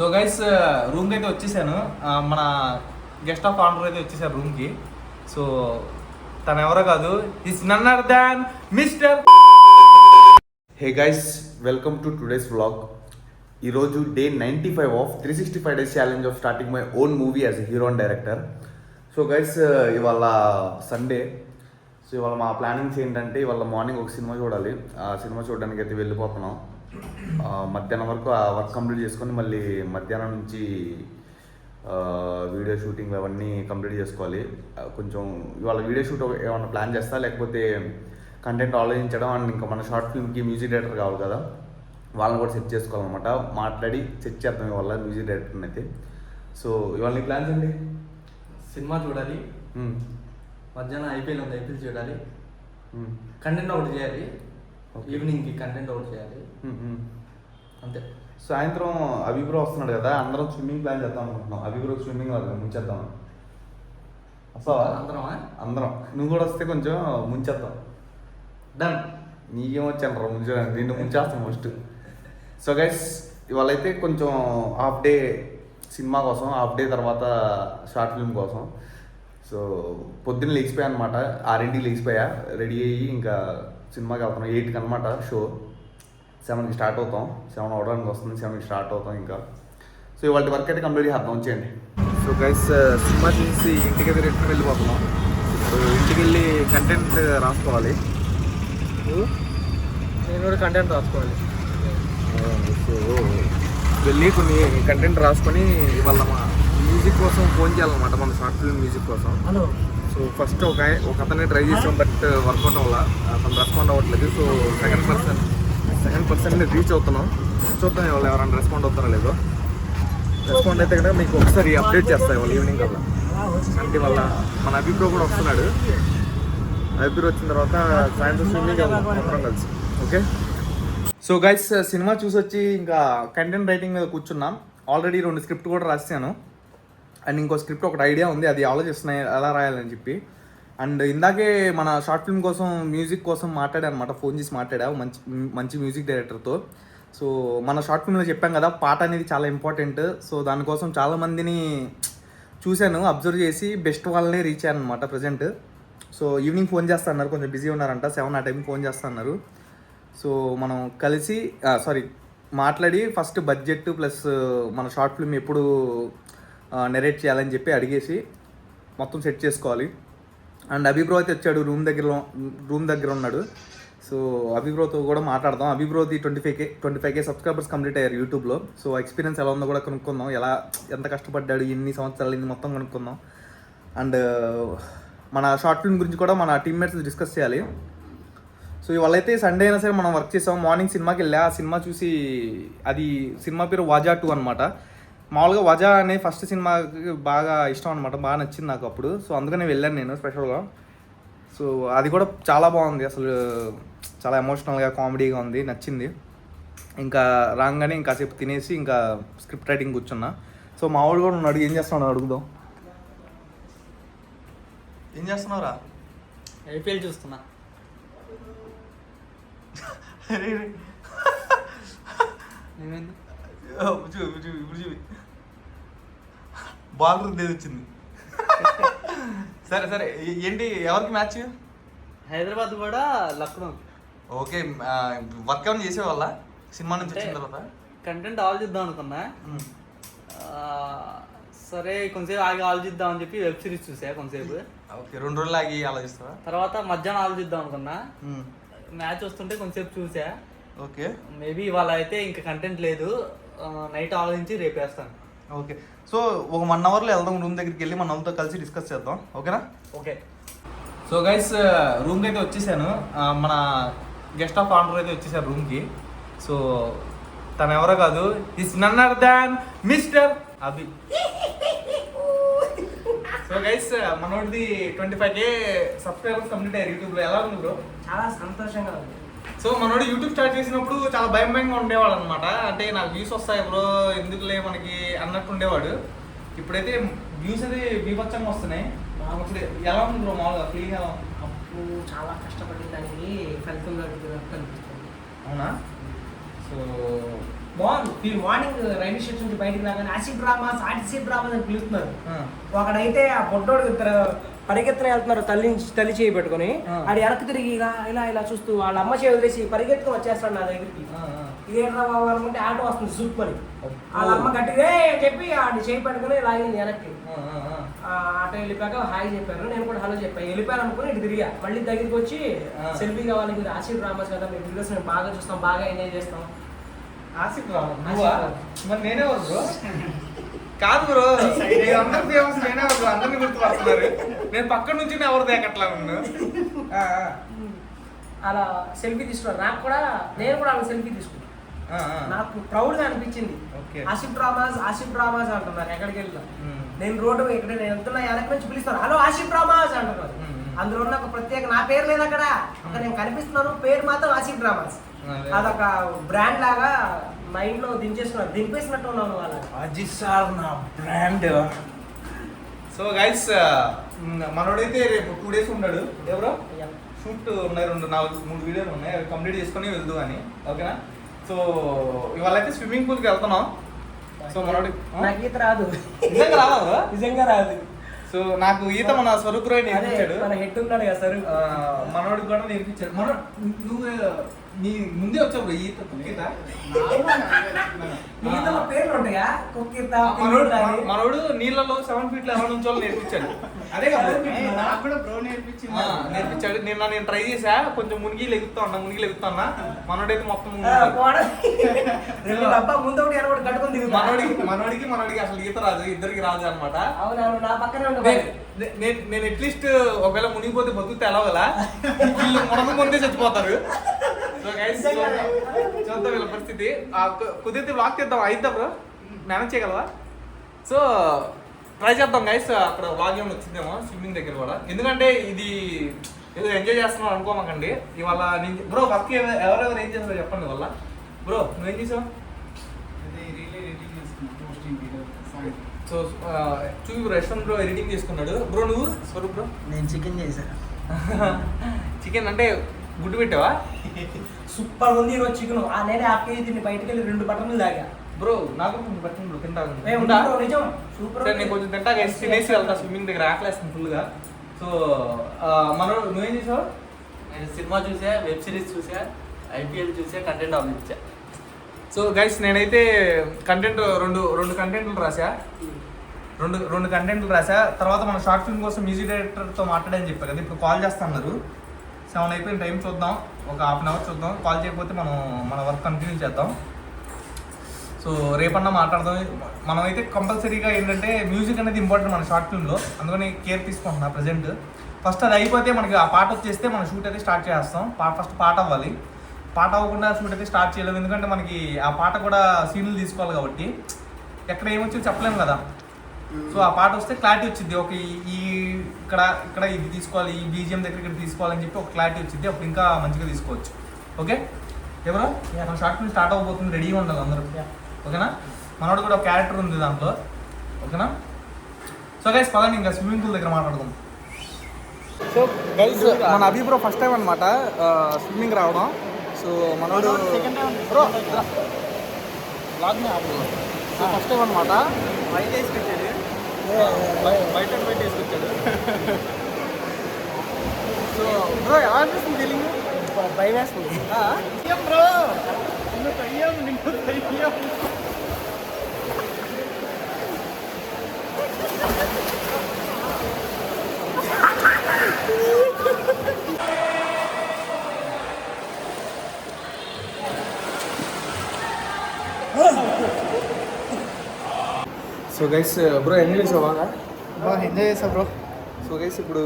So guys రూమ్కి అయితే వచ్చేసాను. మన గెస్ట్ ఆఫ్ ఆనర్ అయితే వచ్చేసారు రూమ్కి. సో తను ఎవరో కాదు, it's none other than mister. Hey guys, welcome to today's vlog. ఈరోజు day 95 of 365 days challenge of starting my own movie as a hero and director. So guys, ఇవాళ Sunday. So ఇవాళ మా ప్లానింగ్స్ ఏంటంటే, ఇవాళ morning ఒక cinema చూడాలి. ఆ cinema చూడడానికి అయితే వెళ్ళిపోతున్నాం. మధ్యాహ్నం వరకు ఆ వర్క్ కంప్లీట్ చేసుకొని మళ్ళీ మధ్యాహ్నం నుంచి వీడియో షూటింగ్ అవన్నీ కంప్లీట్ చేసుకోవాలి. కొంచెం ఇవాళ వీడియో షూట్ ఏమన్నా ప్లాన్ చేస్తా, లేకపోతే కంటెంట్ ఆలోచించడం అండ్ ఇంకా మన షార్ట్ ఫిల్మ్కి మ్యూజిక్ డైరెక్టర్ కావాలి కదా, వాళ్ళని కూడా సెట్ చేసుకోవాలన్నమాట. మాట్లాడి సెట్ చేద్దాం ఇవాళ మ్యూజిక్ డైరెక్టర్ని అయితే. సో ఇవాళ నీ ప్లాన్స్ అండి? సినిమా చూడాలి, మధ్యాహ్నం ఐపీఎల్ ఉంది, ఐపీఎల్ చూడాలి, కంటెంట్ ఒకటి చేయాలి, ఈవినింగ్కి కంటెంట్ ఒకటి చేయాలి, అంతే. సాయంత్రం అభిబ్రో వస్తున్నాడు కదా, అందరం స్విమ్మింగ్ ప్లాన్ చేద్దాం అనుకుంటున్నాం. అభిబ్రో స్విమ్మింగ్ ముంచేద్దాం. వస్తావా? అందరం నువ్వు కూడా వస్తే కొంచెం ముంచేద్దాం. డన్. నీకేమొచ్చాను ముంచడానికి, నిన్ను ముంచేస్తాం ఫస్ట్. సో గైస్, ఇవాళ అయితే కొంచెం హాఫ్ డే సినిమా కోసం, హాఫ్ డే తర్వాత షార్ట్ ఫిల్మ్ కోసం. సో పొద్దున్న లేచిపోయా అనమాట, 6ంటికి లేచిపోయా, రెడీ అయ్యి ఇంకా సినిమాకి వెళ్తున్నాం. 8కి అనమాట షో, 7కి స్టార్ట్ అవుతాం. 7 అవడానికి వస్తుంది, 7కి స్టార్ట్ అవుతాం ఇంకా. సో ఇవాళ వర్క్ అయితే కంప్లీట్ చేద్దాం, వచ్చేయండి. సో గైస్, సినిమా చూసి ఇంటికి అయితే రిటర్న్ వెళ్ళిపోతున్నాం. సో ఇంటికి వెళ్ళి కంటెంట్ రాసుకోవాలి. నేను కూడా కంటెంట్ రాసుకోవాలి. సో వెళ్ళి కొన్ని కంటెంట్ రాసుకొని ఇవాళ మా మ్యూజిక్ కోసం ఫోన్ చేయాలన్నమాట, మన షార్ట్ ఫిల్మ్ మ్యూజిక్ కోసం. హలో. సో ఫస్ట్ ఒక అతనే ట్రై చేసాం, బట్ వర్కౌట్ అవ్వాల, అతను రెస్పాండ్ అవ్వట్లేదు. సో సెకండ్ పర్సన్ రీచ్ అవుతున్నాం. చూద్దాం ఇవాళ ఎవరైనా రెస్పాండ్ అవుతారో లేదో. రెస్పాండ్ అయితే కనుక మీకు ఒకసారి అప్డేట్ చేస్తాయి ఇవాళ ఈవినింగ్ కల్లా. అంటే వాళ్ళ మన అభిప్రో కూడా వస్తున్నాడు. అభిప్రో వచ్చిన తర్వాత సాయంత్రం స్విమ్మింగ్ వెళ్దాం అందరం కలిసి. ఓకే. సో గైస్, సినిమా చూసి వచ్చి ఇంకా కంటెంట్ రైటింగ్ మీద కూర్చున్నాం. ఆల్రెడీ 2 స్క్రిప్ట్ కూడా రాసాను, అండ్ ఇంకో స్క్రిప్ట్ ఒకటి ఐడియా ఉంది, అది ఆలోచిస్తున్నాయి ఎలా రాయాలని చెప్పి. అండ్ ఇందాకే మన షార్ట్ ఫిల్మ్ కోసం మ్యూజిక్ కోసం మాట్లాడాను అనమాట, ఫోన్ చేసి మాట్లాడా మంచి మ్యూజిక్ డైరెక్టర్తో. సో మన షార్ట్ ఫిల్మ్లో చెప్పాం కదా, పాట అనేది చాలా ఇంపార్టెంట్. సో దానికోసం చాలామందిని చూశాను, అబ్జర్వ్ చేసి బెస్ట్ వాళ్ళనే రీచ్ అయ్యాను అనమాట ప్రజెంట్. సో ఈవినింగ్ ఫోన్ చేస్తా అన్నారు, కొంచెం బిజీ ఉన్నారంట, 7 ఆ టైంకి ఫోన్ చేస్తా అన్నారు. సో మనం కలిసి మాట్లాడి ఫస్ట్ బడ్జెట్ ప్లస్ మన షార్ట్ ఫిల్మ్ ఎప్పుడు నెరేట్ చేయాలని చెప్పి అడిగేసి మొత్తం సెట్ చేసుకోవాలి. అండ్ అభిబ్రో అయితే వచ్చాడు, రూమ్ దగ్గర ఉన్నాడు. సో అభిబ్రోతో కూడా మాట్లాడదాం. అభిబ్రోది 25K సబ్స్క్రైబర్స్ కంప్లీట్ అయ్యారు యూట్యూబ్లో. సో ఎక్స్పీరియన్స్ ఎలా ఉందో కూడా కనుక్కుందాం, ఎంత కష్టపడ్డాడు, ఎన్ని సంవత్సరాలు ఇది మొత్తం కనుక్కుందాం. అండ్ మన షార్ట్ ఫిల్మ్ గురించి కూడా మన టీమ్మేట్స్ డిస్కస్ చేయాలి. సో ఇవాళ అయితే సండే అయినా సరే మనం వర్క్ చేసాం. మార్నింగ్ సినిమాకి వెళ్ళా, ఆ సినిమా చూసి, అది సినిమా పేరు వాజా 2 అనమాట. మామూలుగా వాజా అనే ఫస్ట్ సినిమాకి బాగా ఇష్టం అనమాట, బాగా నచ్చింది నాకు అప్పుడు. సో అందుకనే వెళ్ళాను నేను స్పెషల్గా. సో అది కూడా చాలా బాగుంది, అసలు చాలా ఎమోషనల్గా కామెడీగా ఉంది, నచ్చింది. ఇంకా రాగానే ఇంకాసేపు తినేసి ఇంకా స్క్రిప్ట్ రైటింగ్ కూర్చున్నా. సో మా వాడు కూడా ఉన్నాడు, ఏం చేస్తున్నావు అడుగుదాం. ఏం చేస్తున్నావురా? ఐపీఎల్ చూస్తున్నా. బాల్ వచ్చింది. సరే సరే, ఏంటి ఎవరికి మ్యాచ్? హైదరాబాద్ కూడా లక్నో. ఓకే. వర్క్ ఏమైనా చేసేవాళ్ళ సినిమా నుంచి వచ్చిన తర్వాత? కంటెంట్ ఆలోచిద్దాం అనుకున్నా, సరే కొంచెంసేపు ఆగి ఆలోచిద్దాం అని చెప్పి వెబ్ సిరీస్ చూసా కొంచెంసేపు. ఓకే, 2 రోజులు ఆగి ఆలోచిస్తావా? తర్వాత మధ్యాహ్నం ఆలోచిద్దాం అనుకున్నా, మ్యాచ్ వస్తుంటే కొంచెంసేపు చూసా. ఓకే, మేబీ ఇవాళ అయితే ఇంకా కంటెంట్ లేదు, నైట్ ఆలోచించి రేపేస్తాను. ఓకే. సో ఒక 1 అవర్లో వెళ్దాం, రూమ్ దగ్గరికి వెళ్ళి మన వాళ్ళతో కలిసి డిస్కస్ చేద్దాం. ఓకేనా? ఓకే. సో గైస్, రూమ్కి అయితే వచ్చేసాను. మన గెస్ట్ ఆఫ్ ఆనర్ అయితే వచ్చేసారు రూమ్కి. సో తను ఎవరో కాదు, it's none other than mister Abhi. So guys, మనోడిది 25K సబ్స్క్రైబర్స్ కంప్లీట్ అయ్యారు యూట్యూబ్లో. ఎలా ఉంది బ్రో? చాలా సంతోషంగా ఉంది. సో మనోడు యూట్యూబ్ స్టార్ట్ చేసినప్పుడు చాలా భయంగా ఉండేవాడు అనమాట. అంటే నాకు వ్యూస్ వస్తాయి బ్రో, ఎందుకులే మనకి అన్నట్టు ఉండేవాడు. ఇప్పుడైతే వ్యూస్ అది బీభత్సంగా వస్తున్నాయి. ఎలా ఉంది బ్రో మామూలుగా ఫీలింగ్? ఎలా అప్పుడు చాలా కష్టపడిన దానికి ఫలితం కనిపిస్తుంది. అవునా? సో బాగుంది. మార్నింగ్ రైల్వే స్టేషన్ నుంచి బయటికి రాగానే ఆసిడ్ డ్రామాస్ అని పిలుస్తున్నారు. ఆ. ఒకడైతే ఆ పొట్టోడు ఇద్దరు పరిగెత్తన వెళ్తున్నారు తల్లి చేయి పెట్టుకుని. ఆడు వెనక్కి తిరిగి ఇలా చూస్తూ వాళ్ళ అమ్మ చేయి వదిలేసి పరిగెత్తుకుని వచ్చేస్తాడు నా దగ్గరికి. ఇదేంట్రా బాబు అనుకుంటే ఆటో వస్తుంది సూప్ అని. వాళ్ళ అమ్మ గట్టిగా చెప్పి ఆడు చేయి పెట్టుకుని లాగింది వెనక్కి. ఆటో వెళ్ళిపోయాక హాయ్ చెప్పారు, నేను కూడా హలో చెప్పాను. వెళ్ళిపోయాను అనుకుని ఇటు తిరిగా మళ్ళీ దగ్గరికి వచ్చి సెల్ఫీ కావాలి, మీరు ఆసిడ్ డ్రామాస్ కదా, మీ వీడియోస్ మేము బాగా చూస్తాం, బాగా ఎంజాయ్ చేస్తాం. ఆసిడ్ డ్రామా మరి నేనే బ్రో కాదు బ్రో, అందరు ఫేమస్ నేనే బ్రో, అందరిని గుర్తుపడుతున్నారు. నేను పక్కన నుంచి ఎవరు దేకట్లా నన్ను. అలా సెల్ఫీ తీసుకున్నారు. నేను కూడా అలా సెల్ఫీ తీసుకున్నాను. నాకు ప్రౌడ్ గా అనిపించింది. ఆసిడ్ డ్రామాస్ అంటున్నారు ఎక్కడికి వెళ్ళినా. నేను రోడ్డు ఇక్కడ నేను వెళ్తున్నా వెనక నుంచి పిలుస్తాను, హలో ఆసిడ్ డ్రామాస్ అంటున్నారు. అందులో నాకు ప్రత్యేక నా పేరు లేదు అక్కడ, నేను కనిపిస్తున్నాను, పేరు మాత్రం ఆసిడ్ డ్రామాస్. అదొక బ్రాండ్ లాగా మైండ్ లో దింపేసినట్టు ఉన్నాను వాళ్ళ. అది సార్ నా బ్రాండ్. సో గైస్ మనోడైతే రేపు 2 days ఉన్నాడు. ఎవరో షూట్ ఉన్నాయి, 3 వీడియోలు ఉన్నాయి, అవి కంప్లీట్ చేసుకొని వెళ్దు అని. ఓకేనా? సో ఇవాళ అయితే స్విమ్మింగ్ పూల్కి వెళ్తున్నాం. సో మనోడి నాకు ఈత రాదు, నిజంగా రాదు. సో నాకు ఈత మన స్వరూప్ రాయ్ నేర్పించాడు. మన హెడ్ ఉన్నాడు కదా సార్, మనోడికి కూడా నేర్పించాడు. నువ్వు నీ ముందే వచ్చావు ఈత ఈతలో పేర్లు ఉంటాయా? కుక్కీత మనోడు నీళ్ళలో 7 feet ఎలా నుంచో నేర్పించాడు. అదే కదా నేర్పించాడు. నేను ట్రై చేసా, కొంచెం మునిగి లెగుతా ఉన్నా. మనోడైతే మొత్తం మనోడికి అసలు ఈత రాదు, ఇద్దరికి రాదు అనమాట. నా పక్కన నేను అట్లీస్ట్ ఒకవేళ మునిగిపోతే బతుకుతే ఎలా కదా, వీళ్ళు ముందే చచ్చిపోతారు. చూద్దాం వీళ్ళ పరిస్థితి. కుదిరితే బ్లాక్ చేద్దాం, అయిద్దా బ్రో? మేనేజ్ చేయగలవా? సో ట్రై చేద్దాం గైస్. అక్కడ బ్లాగ్ ఏమైనా వచ్చిందేమో స్విమ్మింగ్ దగ్గర కూడా. ఎందుకంటే ఇది ఏదో ఎంజాయ్ చేస్తున్నాం అనుకోమాకండి. ఇవాళ నేను బ్రో వర్క్ ఎవరెవరు ఏం చేస్తారో చెప్పండి. వల్ల బ్రో నువ్వేం చేసావు? సో చూపి బ్రో, యశ్వంత్ బ్రో ఎడిటింగ్ చేసుకున్నాడు. బ్రో నువ్వు స్వరూప్ బ్రో? నేను చికెన్ చేశాను. చికెన్ అంటే గుడ్డు పెట్టావా? సూపర్ ఉంది ఈరోజు చికెన్. నేనే 1/2 kg తిని బయటకు వెళ్ళి 2 బటన్లు తాగా. బ్రో నాకు కొంచెం పెట్టండి బ్రో, తింటాను. నిజం సూపర్. నేను కొంచెం తింటా తినేసి వెళ్తా స్విమ్మింగ్ దగ్గర, ఆకలేస్తుంది ఫుల్గా. సో నువ్వేం చేసావు? నేను సినిమా చూసా, వెబ్ సిరీస్ చూసా, IPL చూసా, కంటెంట్ ఆఫీస్. సో గైస్ నేనైతే కంటెంట్ రెండు కంటెంట్లు రాసా. రెండు కంటెంట్లు రాసా. తర్వాత మన షార్ట్ ఫిల్మ్ కోసం మ్యూజిక్ డైరెక్టర్తో మాట్లాడని చెప్పారు కదా, ఇప్పుడు కాల్ చేస్తున్నారు. 7 అయిపోయిన టైం చూద్దాం, ఒక 1/2 hour చూద్దాం. కాల్ చేయకపోతే మన వర్క్ కంటిన్యూ చేద్దాం. సో రేపన్నా మాట్లాడదాం. మనమైతే కంపల్సరీగా ఏంటంటే మ్యూజిక్ అనేది ఇంపార్టెంట్ మన షార్ట్ ఫిల్మ్లో, అందుకని కేర్ తీసుకుంటున్నా ప్రజెంట్. ఫస్ట్ అది అయిపోతే మనకి ఆ పాట వచ్చేస్తే మన షూట్ అయితే స్టార్ట్ చేస్తాం. ఫస్ట్ పాట అవ్వాలి. పాట అవ్వకుండా షూట్ అయితే స్టార్ట్ చేయలేము, ఎందుకంటే మనకి ఆ పాట కూడా సీన్లు తీసుకోవాలి కాబట్టి ఎక్కడ ఏమొచ్చిందో చెప్పలేము కదా. సో ఆ పాట వస్తే క్లారిటీ వచ్చింది, ఒక ఈ ఇక్కడ ఇది తీసుకోవాలి, ఈ BGM దగ్గర ఇక్కడ తీసుకోవాలని చెప్పి ఒక క్లారిటీ వచ్చింది. అప్పుడు ఇంకా మంచిగా తీసుకోవచ్చు. ఓకే ఎవరో మన షార్ట్ ఫిల్మ్ స్టార్ట్ అవ్వబోతుంది, రెడీగా ఉండాలి అందరూ. ఓకేనా? మనోడు కూడా ఒక క్యారెక్టర్ ఉంది దాంట్లో. ఓకేనా? సో గైస్ పదండి ఇంకా స్విమ్మింగ్ పూల్ దగ్గర మాట్లాడదాం. సో గైస్ మన అభిప్రాయం ఫస్ట్ టైం అనమాట స్విమ్మింగ్ రావడం. సో మనోడు బ్రో బ్లాగ్ని ఆపు. సో ఫస్ట్ టైం అనమాట బయట వేసుకొచ్చాడు, బయట వేసుకొచ్చాడు. సో బ్రో ఎలా అనిపిస్తుంది ఫీలింగ్? భయం వేస్తుంది bro. So guys bro enjoy చేసావు బాగా? ఎంజాయ్ చేసా బ్రో. సో గైస్ ఇప్పుడు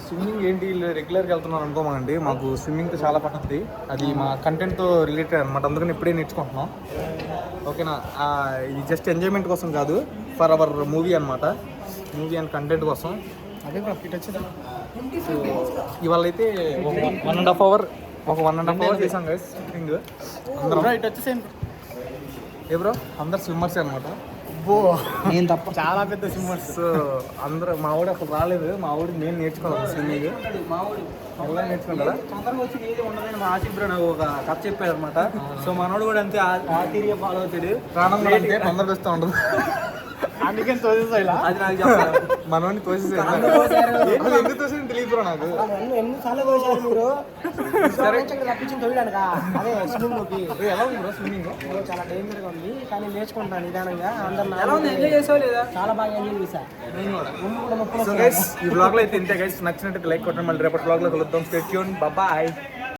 స్విమ్మింగ్ ఏంటి రెగ్యులర్గా వెళ్తున్నాను అనుకోమండి, మాకు స్విమ్మింగ్తో చాలా పడుతుంది. అది మా కంటెంట్తో రిలేటెడ్ అనమాట, అందుకని ఇప్పుడే నేర్చుకుంటున్నాం. ఓకేనా? ఇది జస్ట్ ఎంజాయ్మెంట్ కోసం కాదు, ఫర్ అవర్ మూవీ అనమాట, మూవీ అండ్ కంటెంట్ కోసం. అదే బ్రో ఫిట్ వచ్చేది. సో ఇవాళ అయితే 1.5 hour చేసాం గైస్ స్విమ్మింగ్. అందరం ఇటు వచ్చేసేయండి ఏ బ్రో అందరు స్విమ్మర్సే అనమాట. అబ్బో నేను తప్ప చాలా పెద్ద స్విమ్మర్స్. సో అందరూ మా వాడు అసలు రాలేదు, మా వాడు నేను నేర్చుకోవాలి స్విమ్మింగ్. మా ఊరు ఎలా నేర్చుకుంటారా? తొందరగా వచ్చి ఏది ఉండదని మా ఆసిఫ్ బ్రో నాకు ఒక కథ చెప్పారు అనమాట. సో మనోడు కూడా అంతే ఆ తీరిగా ఫాలో అవుతాడు. ప్రాణం కూడా అంతే తొందరగా వస్తూ ఉండదు. అందుకని తోసేసా ఇలా అది నాకు చెప్పాలి. మనోని తోసేసి ఎందుకు తోసేది తెలియదు బ్రో నాకు. ఎన్నిసార్లు పోసారు మీరు తప్పించిన తొయ్యడానికా? అదే స్విమ్మింగ్ లోకి ఎలా ఉంది బ్రో స్విమ్మింగ్? చాలా డేంజర్ గా ఉంది, కానీ నేర్చుకుంటాను నిదానంగా. అందరు ఎలా ఉంది? ఎంజాయ్ చేసావు లేదా? చాలా బాగా ఎంజాయ్ చేశా. ముందు కూడా నొప్పులు సో వస్తాయి. గైస్ ఈ బ్లాగ్ లో అయితే ఇంతే గైస్. నచ్చినట్టు లైక్ కొట్టండి. మళ్ళీ రేపటి బ్లాగ్ లో కలుద్దాం. Stay tune. బాయ్.